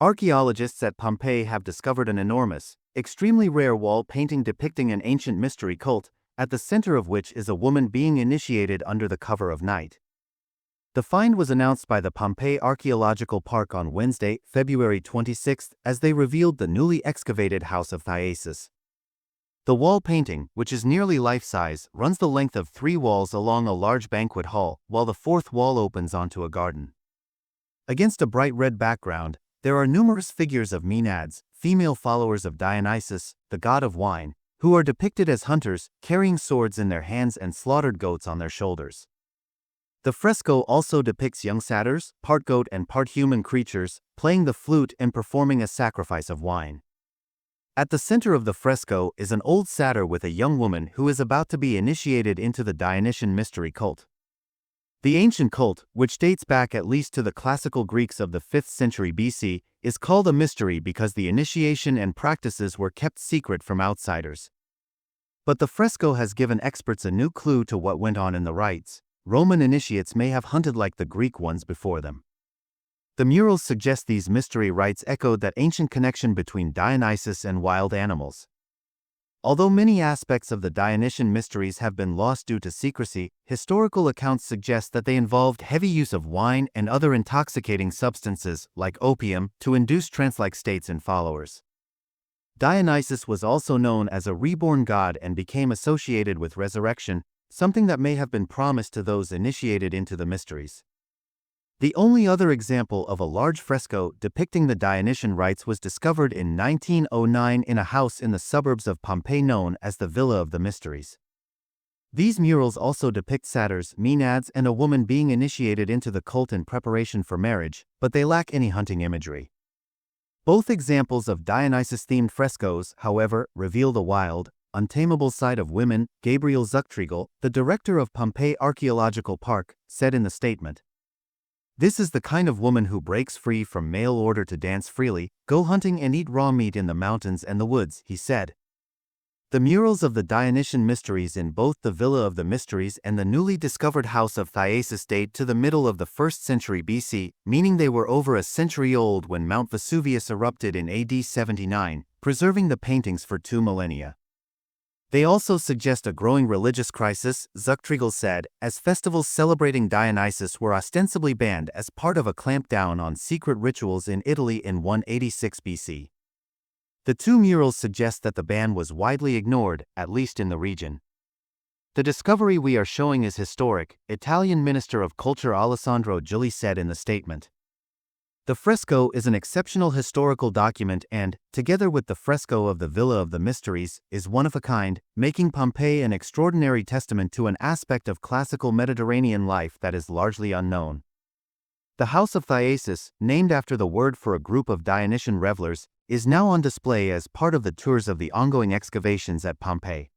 Archaeologists at Pompeii have discovered an enormous, extremely rare wall painting depicting an ancient mystery cult, at the center of which is a woman being initiated under the cover of night. The find was announced by the Pompeii Archaeological Park on Wednesday, February 26, as they revealed the newly excavated House of Thyasis. The wall painting, which is nearly life-size, runs the length of 3 walls along a large banquet hall, while the 4th wall opens onto a garden. Against a bright red background, there are numerous figures of Maenads, female followers of Dionysus, the god of wine, who are depicted as hunters, carrying swords in their hands and slaughtered goats on their shoulders. The fresco also depicts young satyrs, part goat and part human creatures, playing the flute and performing a sacrifice of wine. At the center of the fresco is an old satyr with a young woman who is about to be initiated into the Dionysian mystery cult. The ancient cult, which dates back at least to the classical Greeks of the 5th century BC, is called a mystery because the initiation and practices were kept secret from outsiders. But the fresco has given experts a new clue to what went on in the rites. Roman initiates may have hunted like the Greek ones before them. The murals suggest these mystery rites echoed that ancient connection between Dionysus and wild animals. Although many aspects of the Dionysian mysteries have been lost due to secrecy, historical accounts suggest that they involved heavy use of wine and other intoxicating substances, like opium, to induce trance-like states in followers. Dionysus was also known as a reborn god and became associated with resurrection, something that may have been promised to those initiated into the mysteries. The only other example of a large fresco depicting the Dionysian rites was discovered in 1909 in a house in the suburbs of Pompeii known as the Villa of the Mysteries. These murals also depict satyrs, Maenads, and a woman being initiated into the cult in preparation for marriage, but they lack any hunting imagery. Both examples of Dionysus-themed frescoes, however, reveal the wild, untamable side of women. Gabriel Zuchtriegel, the director of Pompeii Archaeological Park, said in the statement, "This is the kind of woman who breaks free from male order to dance freely, go hunting and eat raw meat in the mountains and the woods," he said. The murals of the Dionysian mysteries in both the Villa of the Mysteries and the newly discovered House of Thyasis date to the middle of the 1st century BC, meaning they were over a century old when Mount Vesuvius erupted in AD 79, preserving the paintings for 2 millennia. They also suggest a growing religious crisis, Zuchtriegel said, as festivals celebrating Dionysus were ostensibly banned as part of a clampdown on secret rituals in Italy in 186 BC. The 2 murals suggest that the ban was widely ignored, at least in the region. "The discovery we are showing is historic," Italian Minister of Culture Alessandro Giulli said in the statement. The fresco is an exceptional historical document and, together with the fresco of the Villa of the Mysteries, is one of a kind, making Pompeii an extraordinary testament to an aspect of classical Mediterranean life that is largely unknown. The House of Thyasis, named after the word for a group of Dionysian revelers, is now on display as part of the tours of the ongoing excavations at Pompeii.